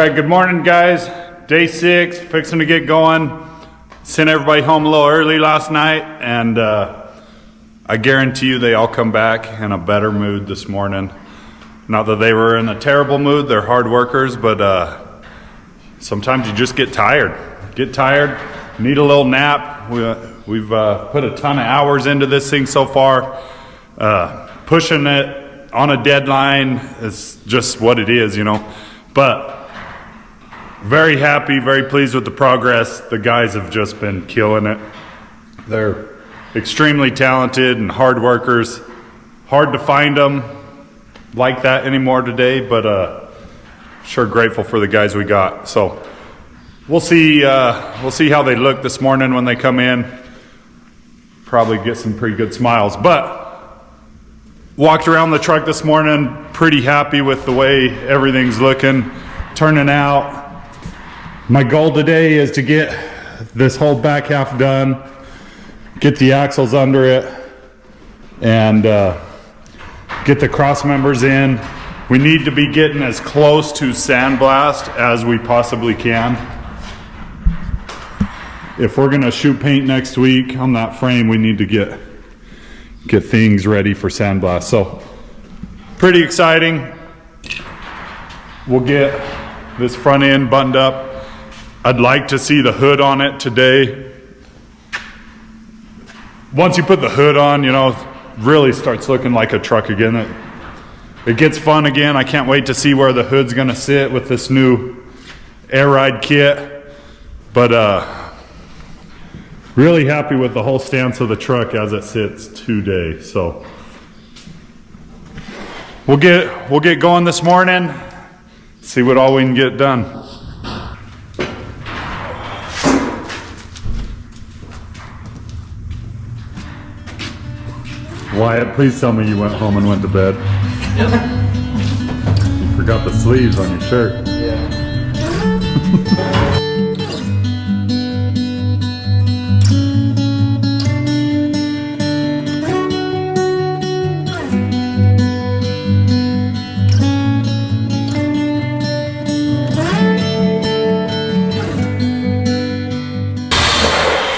right, good morning, guys. Day 6, fixing to get going. Sent everybody home a little early last night, and I guarantee you they all come back in a better mood this morning. Not that they were in a terrible mood, they're hard workers, but sometimes you just get tired. Need a little nap. We've put a ton of hours into this thing so far. Pushing it on a deadline is just what it is, you know. But very happy, very pleased with the progress. The guys have just been killing it. They're extremely talented and hard workers. Hard to find them like that anymore today, but sure grateful for the guys we got. So we'll see how they look this morning when they come in. Probably get some pretty good smiles. But walked around the truck this morning, pretty happy with the way everything's looking, turning out. My goal today is to get this whole back half done, get the axles under it, and get the cross members in. We need to be getting as close to sandblast as we possibly can. If we're gonna shoot paint next week on that frame, we need to get things ready for sandblast. So pretty exciting. We'll get this front end buttoned up. I'd like to see the hood on it today. Once you put the hood on, you know, really starts looking like a truck again. It gets fun again. I can't wait to see where the hood's gonna sit with this new air ride kit. But really happy with the whole stance of the truck as it sits today. So we'll get going this morning, see what all we can get done. Wyatt, please tell me you went home and went to bed. Yep. You forgot the sleeves on your shirt. Yeah.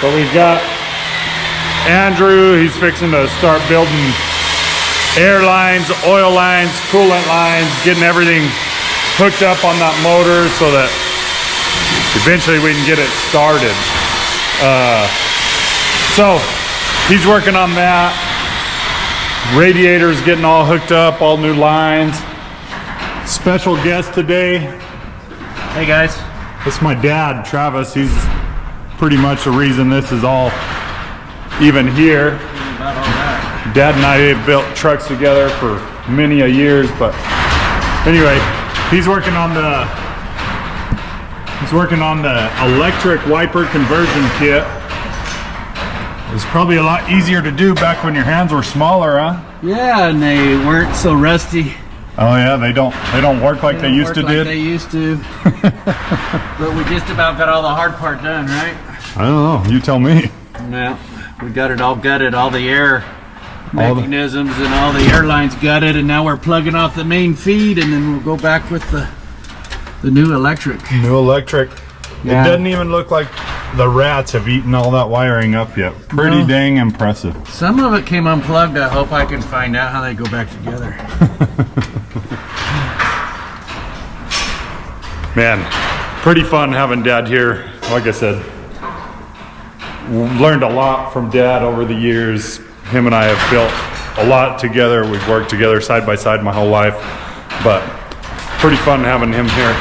So we've got Andrew, he's fixing to start building air lines, oil lines, coolant lines, getting everything hooked up on that motor so that eventually we can get it started. So he's working on that. Radiators getting all hooked up, all new lines. Special guest today. Hey guys. That's my dad, Travis. He's pretty much the reason this is all even here. Dad and I have built trucks together for many a years, but anyway, he's working on the electric wiper conversion kit. It's probably a lot easier to do back when your hands were smaller, huh? Yeah, and they weren't so rusty. Oh yeah, they don't work like they used to like did. They used to. But we just about got all the hard part done, right? I don't know. You tell me. Yeah, we got it all gutted, all the air mechanisms and all the airlines gutted, and now we're plugging off the main feed, and then we'll go back with the new electric. New electric. Yeah. It doesn't even look like the rats have eaten all that wiring up yet. Pretty dang impressive. Some of it came unplugged. I hope I can find out how they go back together. Man, pretty fun having Dad here. Like I said, learned a lot from Dad over the years. Him and I have built a lot together. We've worked together side by side my whole life, but pretty fun having him here.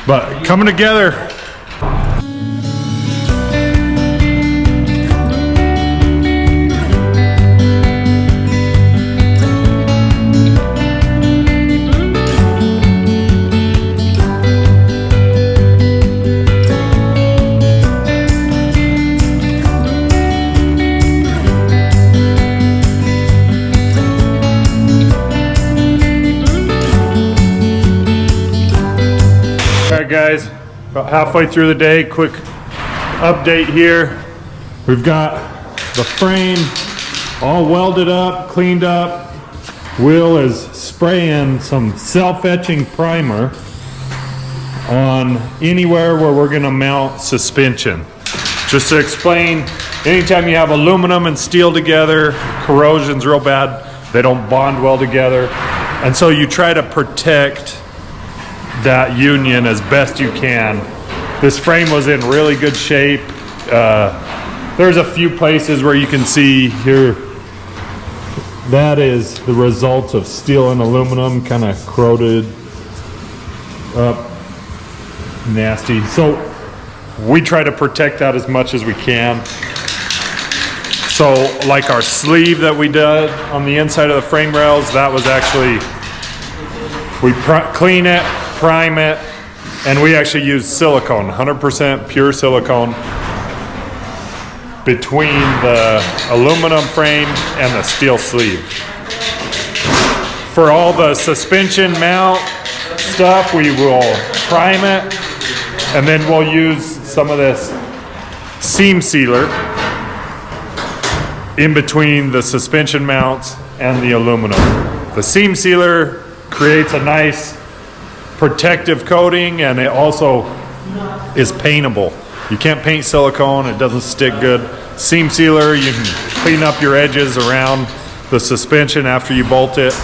But coming together. Guys, about halfway through the day, quick update here. We've got the frame all welded up, cleaned up. Will is spraying some self-etching primer on anywhere where we're gonna mount suspension. Just to explain, anytime you have aluminum and steel together, corrosion's real bad. They don't bond well together. And so you try to protect that union as best you can. This frame was in really good shape. There's a few places where you can see here, that is the result of steel and aluminum kind of corroded up, nasty. So we try to protect that as much as we can. So like our sleeve that we did on the inside of the frame rails, that was actually, we clean it, prime it, and we actually use silicone, 100% pure silicone between the aluminum frame and the steel sleeve. For all the suspension mount stuff, we will prime it, and then we'll use some of this seam sealer in between the suspension mounts and the aluminum. The seam sealer creates a nice protective coating, and it also is paintable. You can't paint silicone, it doesn't stick good. Seam sealer, you can clean up your edges around the suspension after you bolt it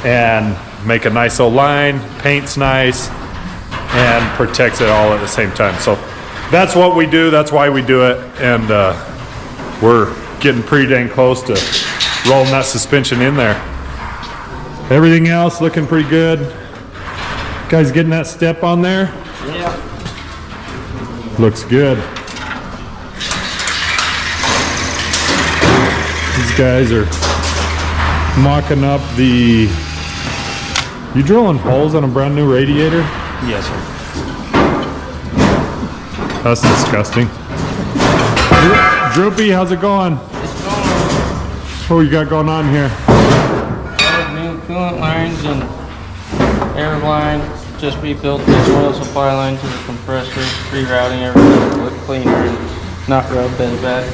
and make a nice old line, paint's nice, and protects it all at the same time. So that's what we do, that's why we do it, and we're getting pretty dang close to rolling that suspension in there. Everything else looking pretty good. Guys getting that step on there? Yeah. Looks good. These guys are mocking up the... You drilling holes on a brand new radiator? Yes, sir. That's disgusting. Droopy, how's it going? It's going What you got going on here? new coolant lines and air line. Just rebuilt this oil supply line to the compressor, rerouting everything to look cleaner and not rub as bad.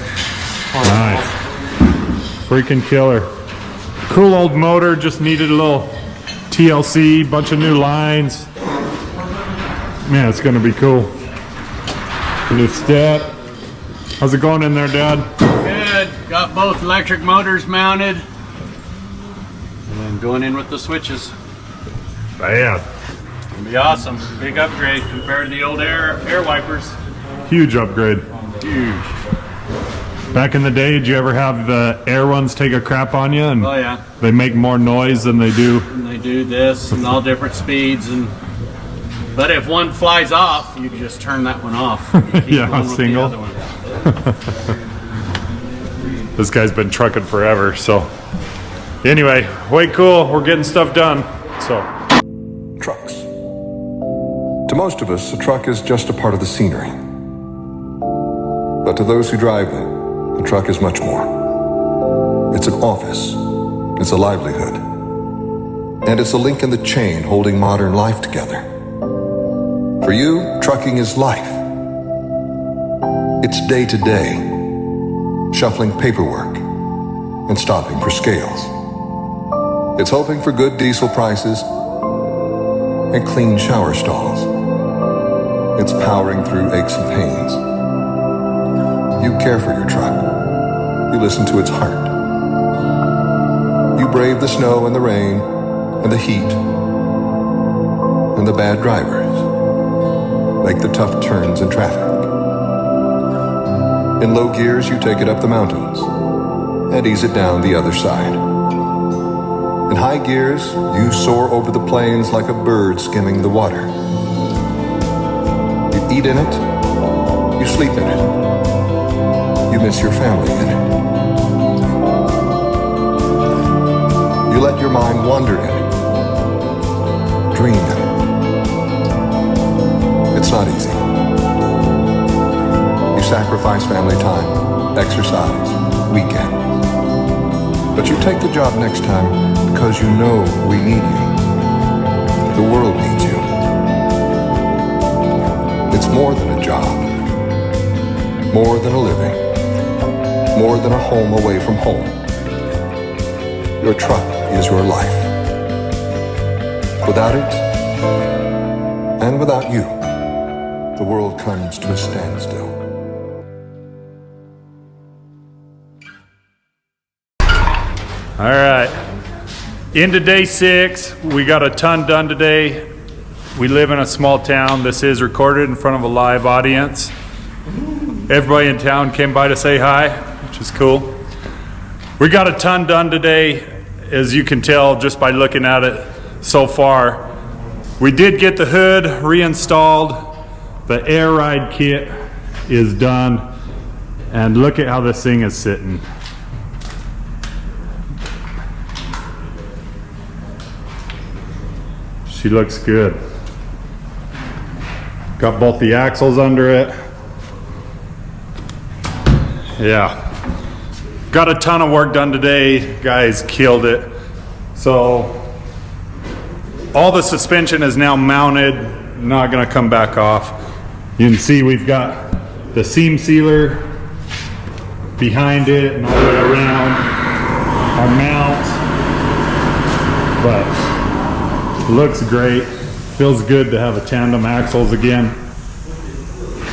Nice. Freaking killer. Cool old motor, just needed a little TLC, bunch of new lines. Man, it's gonna be cool. New step. How's it going in there, Dad? Good. Got both electric motors mounted. And then going in with the switches. Bad. It'll be awesome. Big upgrade compared to the old air wipers. Huge upgrade. Huge. Back in the day, did you ever have the air ones take a crap on you and Oh yeah. they make more noise than they do? And they do this and all different speeds, and but if one flies off, you just turn that one off. Keep Yeah, going with the single. other one. This guy's been trucking forever, so. Anyway, way cool. We're getting stuff done, so. Trucks. To most of us, a truck is just a part of the scenery. But to those who drive them, a truck is much more. It's an office. It's a livelihood. And it's a link in the chain holding modern life together. For you, trucking is life. It's day to day, shuffling paperwork and stopping for scales. It's hoping for good diesel prices and clean shower stalls. It's powering through aches and pains. You care for your truck. You listen to its heart. You brave the snow and the rain and the heat and the bad drivers. Make the tough turns in traffic. In low gears, you take it up the mountains and ease it down the other side. In high gears, you soar over the plains like a bird skimming the water. You eat in it, you sleep in it, you miss your family in it. You let your mind wander in it, dream in it. It's not easy. You sacrifice family time, exercise, weekends. But you take the job next time because you know we need you. The world needs you. It's more than a job, more than a living, more than a home away from home. Your truck is your life. Without it, and without you, the world comes to a standstill. All right, into day 6. We got a ton done today. We live in a small town. This is recorded in front of a live audience. Everybody in town came by to say hi, which is cool. We got a ton done today, as you can tell just by looking at it so far. We did get the hood reinstalled. The air ride kit is done. And look at how this thing is sitting. She looks good. Got both the axles under it. Yeah. Got a ton of work done today. Guys killed it. So all the suspension is now mounted, not gonna come back off. You can see we've got the seam sealer behind it and all the way around our mounts. But looks great. Feels good to have a tandem axles again.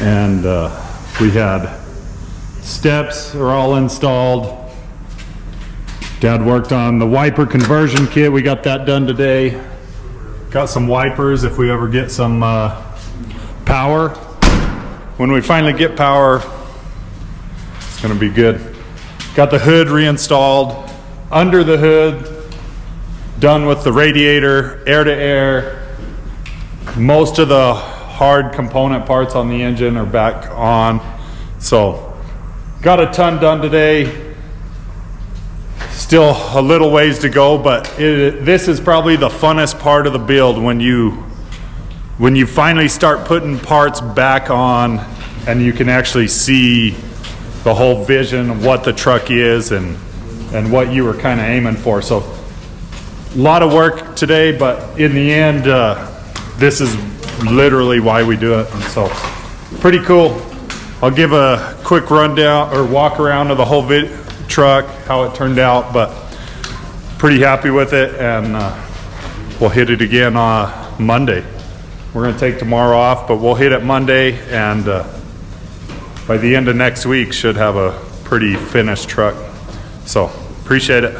And we had steps are all installed. Dad worked on the wiper conversion kit. We got that done today. Got some wipers if we ever get some power. When we finally get power, it's gonna be good. Got the hood reinstalled. Under the hood, done with the radiator, air to air. Most of the hard component parts on the engine are back on. So got a ton done today. Still a little ways to go, but this is probably the funnest part of the build when you finally start putting parts back on and you can actually see the whole vision of what the truck is and what you were kind of aiming for. So a lot of work today, but in the end, this is literally why we do it. And so pretty cool. I'll give a quick rundown or walk around of the whole truck, how it turned out, but pretty happy with it. And we'll hit it again on Monday. We're gonna take tomorrow off, but we'll hit it Monday, and by the end of next week should have a pretty finished truck. So appreciate it.